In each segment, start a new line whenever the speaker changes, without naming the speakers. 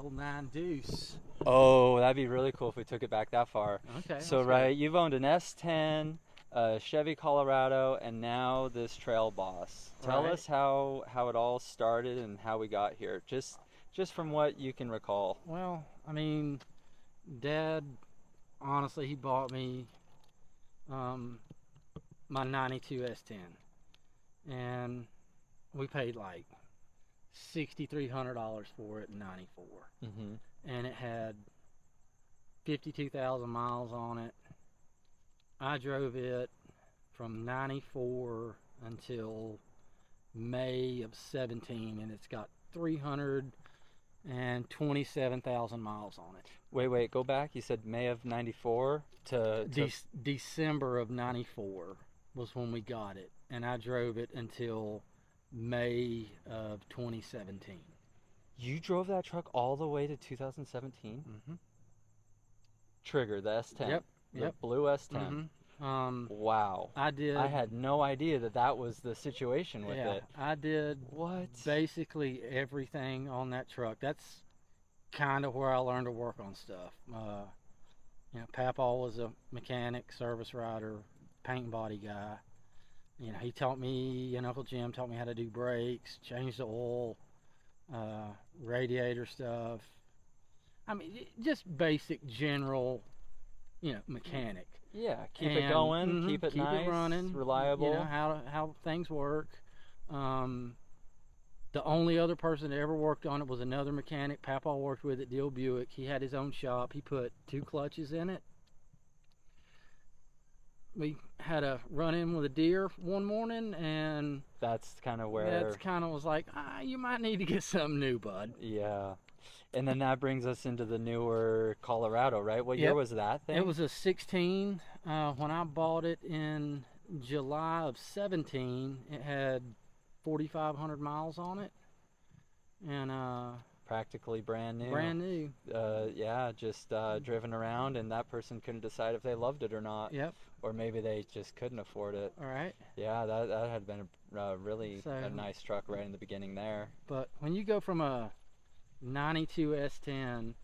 old 9 Deuce.
Oh, that'd be really cool if we took it back that far.
Okay.
So, right, you've owned an S10, a Chevy Colorado, and now this Trail Boss. Tell
Right.
us how it all started and how we got here, just from what you can recall.
Well, I mean, Dad, honestly, he bought me my 92 S10. And we paid like $6,300 for it in 94.
Mm-hmm.
And it had 52,000 miles on it. I drove it from 94 until May of 17, and it's got 327,000 miles on it.
Wait, go back. You said May of 94 to
December of 94 was when we got it, and I drove it until May of 2017.
You drove that truck all the way to 2017?
Mm-hmm.
Trigger, the S10.
Yep.
The blue S10.
Mm-hmm.
Wow.
I did.
I had no idea that was the situation with it.
I did
What?
basically everything on that truck. That's kind of where I learned to work on stuff. Papa was a mechanic, service writer, paint and body guy. He taught me, and Uncle Jim taught me how to do brakes, change the oil, radiator stuff. I mean, just basic general, mechanic.
Yeah, keep it going, keep it nice,
it running,
reliable.
How things work. The only other person that ever worked on it was another mechanic Papa worked with at Deal Buick. He had his own shop. He put 2 clutches in it. We had a run-in with a deer one morning, and
that's kind of where...
was like, you might need to get something new, bud.
Yeah. And then that brings us into the newer Colorado, right? What year was that thing?
It was a 16. When I bought it in July of 17, it had 4,500 miles on it. And
practically brand new.
Brand new.
Just driven around, and that person couldn't decide if they loved it or not.
Yep.
Or maybe they just couldn't afford it.
All right.
Yeah, that had been a really nice truck right in the beginning there.
But when you go from a 92 S10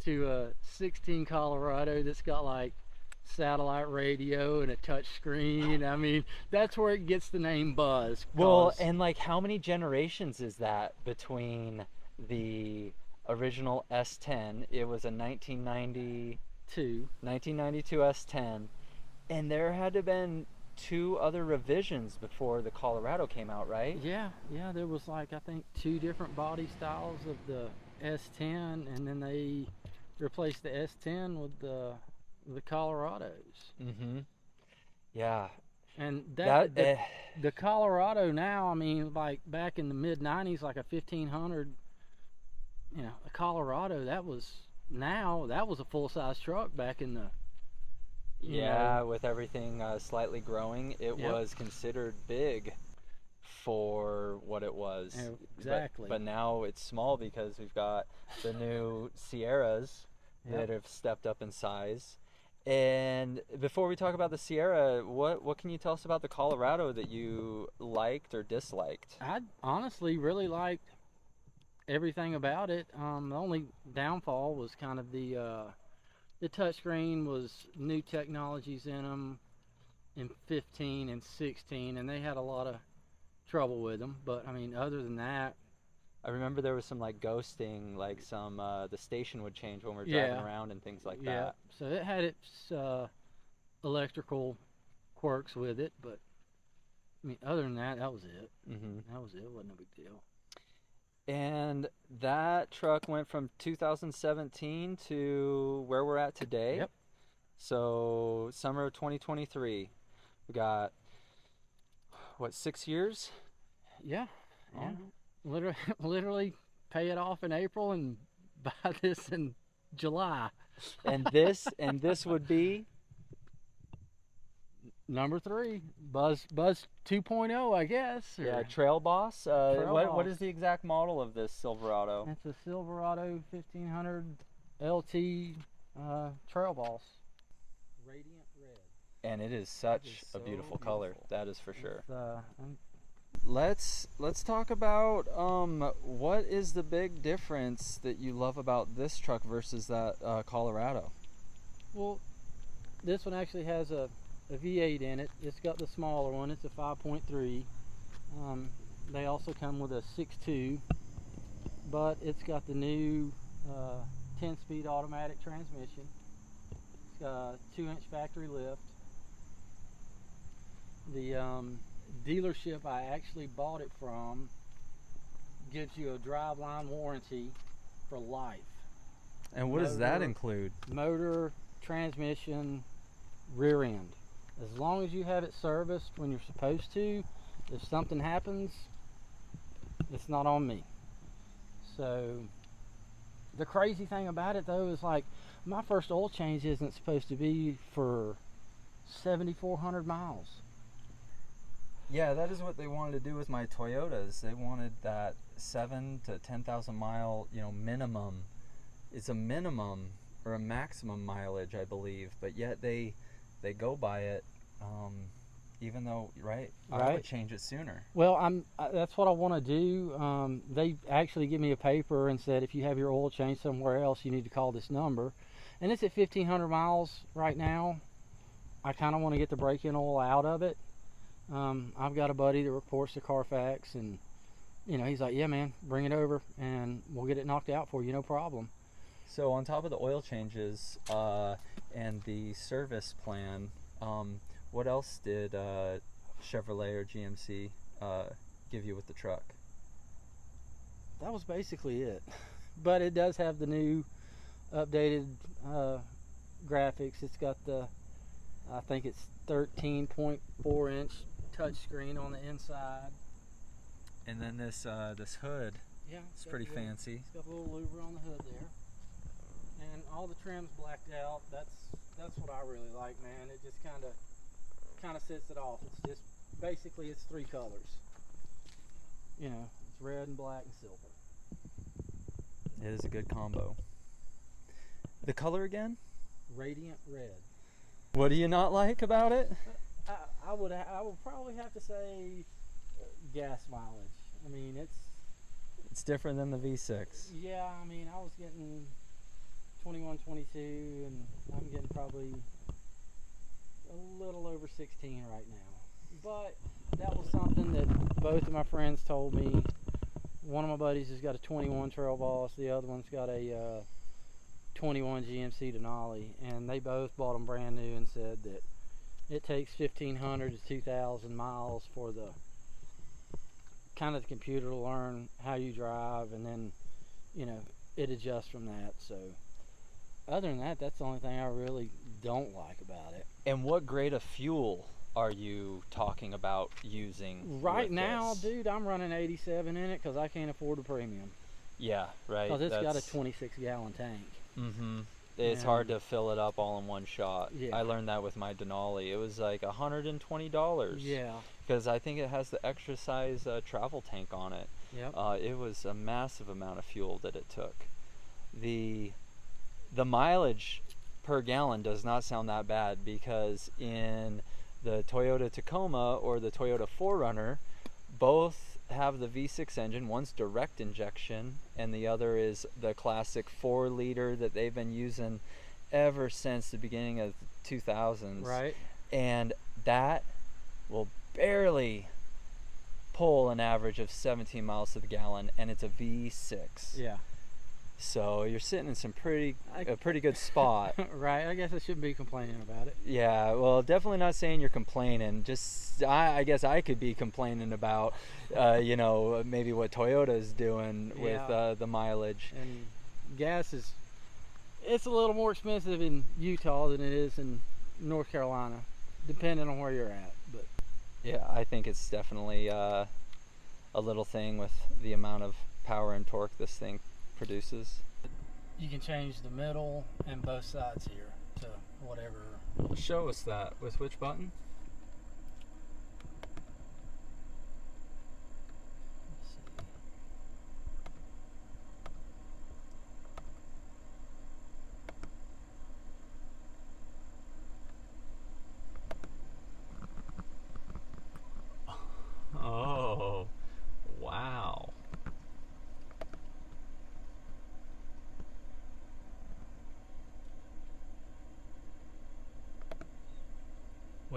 to a 16 Colorado that's got like satellite radio and a touch screen, I mean, that's where it gets the name Buzz.
Well, and like how many generations is that between the original S10? It was a 1992 S10, and there had to have been 2 other revisions before the Colorado came out, right?
Yeah, there was like, I think 2 different body styles of the S10, and then they replaced the S10 with the Colorados.
Mm-hmm. Yeah.
And the Colorado now, I mean, like back in the mid-90s, like a 1500, a Colorado, that was a full-size truck back in the...
with everything slightly growing, it was considered big for what it was.
Exactly.
But now it's small because we've got the new Sierras that have stepped up in size. And before we talk about the Sierra, what can you tell us about the Colorado that you liked or disliked?
I honestly really liked everything about it. The only downfall was kind of the touchscreen was new technologies in them in 15 and 16, and they had a lot of trouble with them. But I mean, other than that,
I remember there was some like ghosting, like some the station would change when we were driving around and things like that.
So it had its electrical quirks with it, but I mean, other than that, that was it.
Mm-hmm.
That was it. It wasn't a big deal.
And that truck went from 2017 to where we're at today.
Yep.
So summer of 2023. We got, 6 years?
Yeah. Yeah. Literally pay it off in April and buy this in July.
And this would be
number 3, Buzz 2.0, I guess.
Yeah, Trail Boss. What is the exact model of this Silverado?
It's a Silverado 1500 LT Trail Boss. Radiant red.
And it is such a beautiful color. That is for sure. let's talk about what is the big difference that you love about this truck versus that Colorado?
Well, this one actually has a V8 in it. It's got the smaller one. It's a 5.3. They also come with a 6.2, but it's got the new 10-speed automatic transmission. It's got a 2-inch factory lift. The dealership I actually bought it from gives you a driveline warranty for life.
And what does that include?
Motor, transmission, rear end. As long as you have it serviced when you're supposed to, if something happens, it's not on me. So the crazy thing about it though is, like, my first oil change isn't supposed to be for 7,400 miles.
Yeah, that is what they wanted to do with my Toyotas. They wanted that 7 to 10,000 mile, minimum. It's a minimum or a maximum mileage, I believe, but yet they go by it, even though, right? I would change it sooner.
Well, that's what I want to do. They actually give me a paper and said, if you have your oil change somewhere else, you need to call this number. And it's at 1,500 miles right now. I kind of want to get the break-in oil out of it. I've got a buddy that reports to Carfax, and he's like, yeah man, bring it over and we'll get it knocked out for you, no problem.
So on top of the oil changes and the service plan, what else did Chevrolet or GMC give you with the truck?
That was basically it. But it does have the new updated graphics. It's got the, I think it's 13.4 inch touchscreen on the inside.
And then this hood, it's pretty fancy.
It's got a little louver on the hood there. And all the trim's blacked out. That's what I really like, man. It just kind of sets it off. It's just basically it's 3 colors. It's red and black and silver.
It is a good combo. The color again?
Radiant red.
What do you not like about it?
I would probably have to say gas mileage. I mean,
it's different than the V6.
Yeah, I mean, I was getting 21, 22, and I'm getting probably a little over 16 right now. But that was something that both of my friends told me. One of my buddies has got a 21 Trail Boss, the other one's got a 21 GMC Denali, and they both bought them brand new and said that it takes 1,500 to 2,000 miles for the the computer to learn how you drive, and then it adjusts from that. So other than that, that's the only thing I really don't like about it.
And what grade of fuel are you talking about using
right now, dude? I'm running 87 in it because I can't afford the premium.
Yeah, right.
Because it's got a 26-gallon tank.
Mm-hmm. It's hard to fill it up all in one shot.
Yeah.
I learned that with my Denali. It was like $120.
Yeah.
Because I think it has the extra size travel tank on it.
Yep.
It was a massive amount of fuel that it took. The mileage per gallon does not sound that bad, because in the Toyota Tacoma or the Toyota 4Runner, both have the V6 engine. One's direct injection and the other is the classic 4-liter that they've been using ever since the beginning of the 2000s.
Right.
And that will barely pull an average of 17 miles to the gallon, and it's a V6.
Yeah. So
you're sitting in a pretty good spot.
Right. I guess I shouldn't be complaining about it.
Yeah. Well, definitely not saying you're complaining. Just I guess I could be complaining about, maybe what Toyota's doing with the mileage.
And gas it's a little more expensive in Utah than it is in North Carolina, depending on where you're at. But
yeah, I think it's definitely a little thing with the amount of power and torque this thing produces.
You can change the middle and both sides here to whatever.
Show us that. With which button?
Let's see.
Oh.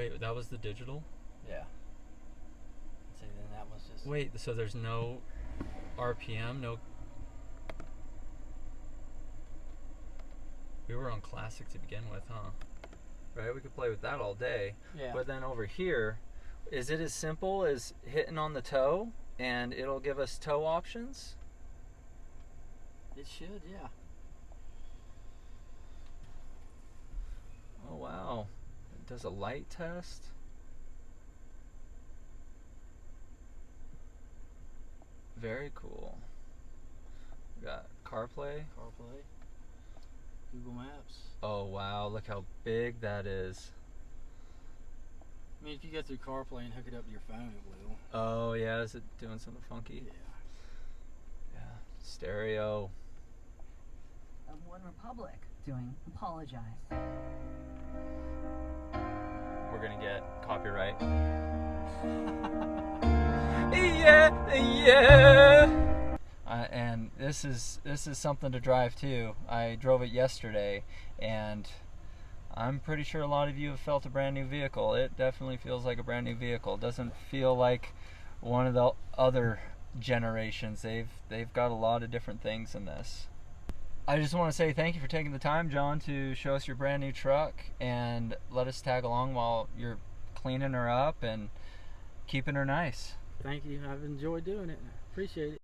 Wait, that was the digital?
Yeah. See, then that was just.
Wait, so there's no RPM, no. We were on classic to begin with, huh? Right, we could play with that all day.
Yeah.
But then over here, is it as simple as hitting on the toe and it'll give us toe options?
It should, yeah.
Oh wow. It does a light test. Very cool. We got CarPlay.
CarPlay. Google Maps.
Oh wow, look how big that is.
I mean, if you go through CarPlay and hook it up to your phone, it will.
Oh yeah, is it doing something funky?
Yeah.
Yeah. Stereo.
Of One Republic doing Apologize.
We're gonna get copyright. Yeah, yeah. And this is something to drive too. I drove it yesterday, and I'm pretty sure a lot of you have felt a brand new vehicle. It definitely feels like a brand new vehicle. It doesn't feel like one of the other generations. They've got a lot of different things in this. I just want to say thank you for taking the time, John, to show us your brand new truck and let us tag along while you're cleaning her up and keeping her nice.
Thank you. I've enjoyed doing it. Appreciate it.